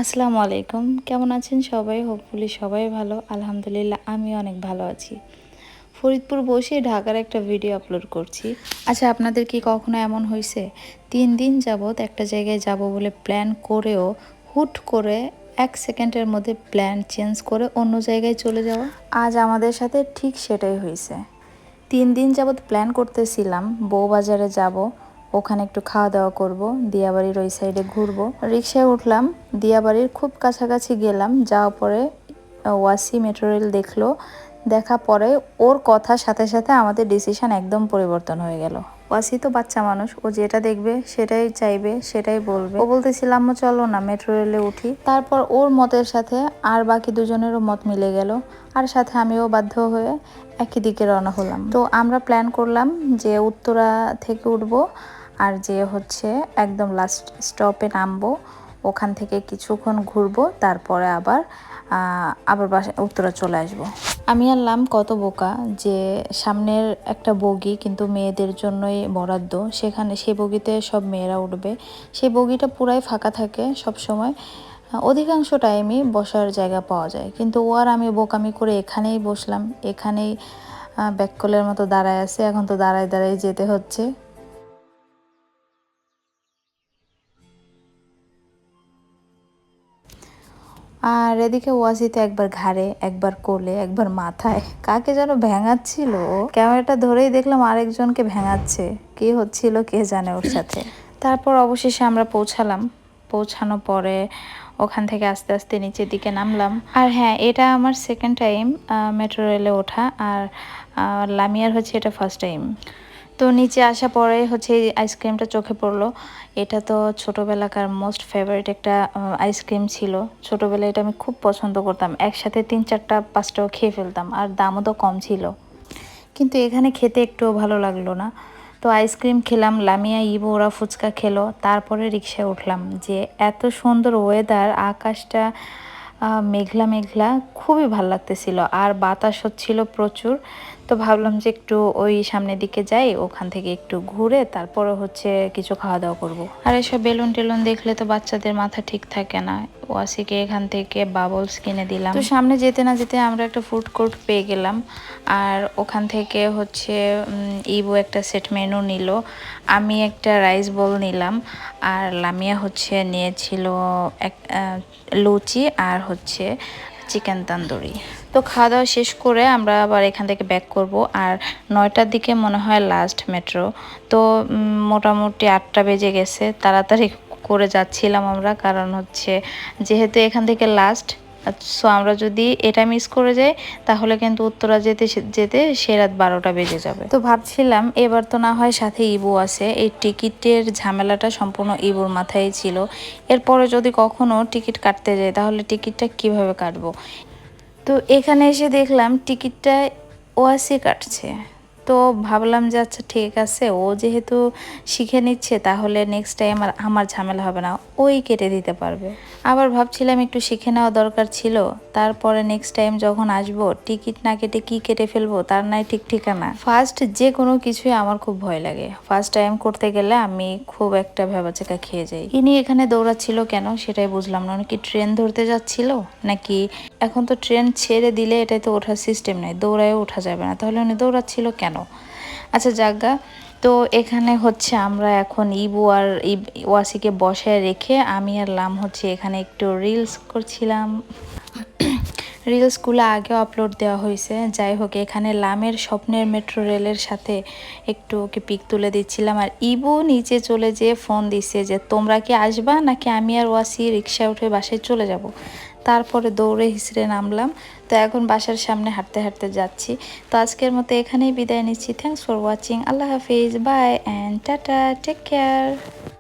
আসসালামু আলাইকুম, কেমন আছেন সবাই? হোপফুলি সবাই ভালো। আলহামদুলিল্লাহ আমি অনেক ভালো আছি। ফরিদপুর বসে ঢাকার একটা ভিডিও আপলোড করছি। আচ্ছা, আপনাদের কি কখনো এমন হয়েছে 3 দিন যাবৎ একটা জায়গায় যাব বলে প্ল্যান করেও হুট করে 1 সেকেন্ডের মধ্যে প্ল্যান চেঞ্জ করে অন্য জায়গায় চলে যাওয়া? আজ আমাদের সাথে ঠিক সেটাই হয়েছে। 3 দিন যাবৎ প্ল্যান করতেছিলাম বউবাজারে যাব, ওখানে একটু খাওয়া দাওয়া করব, দিয়াবাড়ির ওই সাইডে ঘুরবো। রিক্সায় উঠলাম, দিয়াবাড়ির খুব কাছাকাছি গেলাম। যাওয়ার পরে ওয়াসি মেট্রো রেল দেখলো। দেখা পরে ওর কথার সাথে সাথে আমাদের ডিসিশন একদম পরিবর্তন হয়ে গেল। ওয়াসি তো বাচ্চা মানুষ, ও যেটা দেখবে সেটাই চাইবে, সেটাই বলবে। ও বলতেছিলাম চলো না মেট্রো রেলে উঠি। তারপর ওর মতের সাথে আর বাকি দুজনেরও মত মিলে গেল, আর সাথে আমিও বাধ্য হয়ে একই দিকে রওনা হলাম। তো আমরা প্ল্যান করলাম যে উত্তরা থেকে উঠবো, আর যে হচ্ছে একদম লাস্ট স্টপে নামবো, ওখান থেকে কিছুক্ষণ ঘুরবো, তারপরে আবার বাসায় উত্তরা চলে আসবো। আমি আনলাম কত বোকা যে সামনের একটা বগি কিন্তু মেয়েদের জন্যই বরাদ্দ, সেখানে সেই বগিতে সব মেয়েরা উঠবে। সেই বগিটা পুরাই ফাঁকা থাকে সব সময়, অধিকাংশ টাইমই বসার জায়গা পাওয়া যায়। কিন্তু ও আর আমি বোকামি করে এখানেই বসলাম, এখানেই ব্যাককলের মতো দাঁড়ায় আছে। এখন তো দাঁড়ায় দাঁড়ায় যেতে হচ্ছে। আর এদিকে ওয়াসিতে একবার ঘাড়ে, একবার কোলে, একবার মাথায় কাকে যেন ভেঙাচ্ছিল। ক্যামেরাটা ধরেই দেখলাম আরেকজনকে ভেঙাচ্ছে। কি হচ্ছিল কে জানে ওর সাথে। তারপর অবশেষে আমরা পৌঁছালাম। পৌঁছানোর পরে ওখান থেকে আস্তে আস্তে নিচের দিকে নামলাম। আর হ্যাঁ, এটা আমার সেকেন্ড টাইম মেট্রো রেলে ওঠা, আর লামিয়ার হচ্ছে এটা ফার্স্ট টাইম। তো নিচে আসা পরে হচ্ছে এই আইসক্রিমটা চোখে পড়লো। এটা তো ছোটোবেলাকার মোস্ট ফেভারিট একটা আইসক্রিম ছিল। ছোটোবেলায় এটা আমি খুব পছন্দ করতাম, একসাথে 3, 4, 5টাও খেয়ে ফেলতাম, আর দামও তো কম ছিল। কিন্তু এখানে খেতে একটুও ভালো লাগলো না। তো আইসক্রিম খেলাম, লামিয়া ইবো ওরা ফুচকা খেলো, তারপরে রিক্সায় উঠলাম। যে এত সুন্দর ওয়েদার, আকাশটা মেঘলা মেঘলা, খুবই ভালো লাগতেছিল, আর বাতাস হচ্ছিল প্রচুর। তো ভাবলাম যে একটু ওই সামনের দিকে যাই, ওখান থেকে একটু ঘুরে তারপরে হচ্ছে কিছু খাওয়া দাওয়া করব। আর এসব বেলুন টেলুন দেখলে তো বাচ্চাদের মাথা ঠিক থাকে না। ওয়াসিকে এখান থেকে বাবলস কিনে দিলাম। তো সামনে যেতে না যেতে আমরা একটা ফুড কোর্ট পেয়ে গেলাম, আর ওখান থেকে হচ্ছে ইবো একটা সেট মেনু নিল, আমি একটা রাইস বল নিলাম, আর লামিয়া হচ্ছে নিয়েছিল এক লুচি আর হচ্ছে চিকেন তন্দুরি। তো খাওয়া দাওয়া শেষ করে আমরা আবার এখান থেকে ব্যাক করব, আর 9টার দিকে মনে হয় লাস্ট মেট্রো। তো মোটামুটি 8টা বেজে গেছে, তাড়াতাড়ি করে যাচ্ছিলাম আমরা, কারণ হচ্ছে যেহেতু এখান থেকে লাস্ট, সো আমরা যদি এটা মিস করে যাই তাহলে কিন্তু উত্তরা যেতে যেতে সে রাত 12টা বেজে যাবে। তো ভাবছিলাম এবার তো না হয় সাথে ইবু আছে, এই টিকিটের ঝামেলাটা সম্পূর্ণ ইবুর মাথায় ছিল। এরপরে যদি কখনো টিকিট কাটতে যাই তাহলে টিকিটটা কিভাবে কাটবো। তো এখানে এসে দেখলাম টিকিটটা ওয়াসি কাটছে। তো ভাবলাম যে আচ্ছা ঠিক আছে, ও যেহেতু শিখে নিচ্ছে তাহলে নেক্সট টাইম আর আমার ঝামেলা হবে না, ওই কেটে দিতে পারবে। আবার ভাবছিলাম একটু শিখে নেওয়া দরকার ছিল, তারপরে নেক্সট টাইম যখন আসবো টিকিট না কেটে কি কেটে ফেলবো তার নাই ঠিক ঠিকানা। ফার্স্ট যে কোনো কিছুই আমার খুব ভয় লাগে, ফার্স্ট টাইম করতে গেলে আমি খুব একটা ভেবাচাকা খেয়ে যাই। ইনি এখানে দৌড়াচ্ছিল কেন সেটাই বুঝলাম না, উনি কি ট্রেন ধরতে যাচ্ছিল নাকি? এখন তো ট্রেন ছেড়ে দিলে এটাই তো ওঠার সিস্টেম নেই, দৌড়ায় ওঠা যাবে না, তাহলে উনি দৌড়াচ্ছিল কেন? আচ্ছা জাগা। তো এখানে হচ্ছে আমরা এখন ইবু আর ওয়াসিকে বসায় রেখে আমি আর লাম হচ্ছে এখানে একটু রিলস করছিলাম। রিলসগুলো আগেও আপলোড দেওয়া হয়েছে। যাই হোক, এখানে লামের স্বপ্নের মেট্রো রেলের সাথে একটু ওকে পিক তুলে দিচ্ছিলাম, আর ইবু নিচে চলে যেয়ে ফোন দিচ্ছে যে তোমরা কি আসবা নাকি আমি আর ওয়াসি রিক্সা উঠে বাসায় চলে যাব। তারপরে দৌড়ে হিসড়ে নামলাম। তো এখন বাসার সামনে হাঁটতে হাঁটতে যাচ্ছি। তো আজকের মতো এখানেই বিদায় নিচ্ছি। Thanks for watching. আল্লাহ হাফিজ, bye and tata, take care.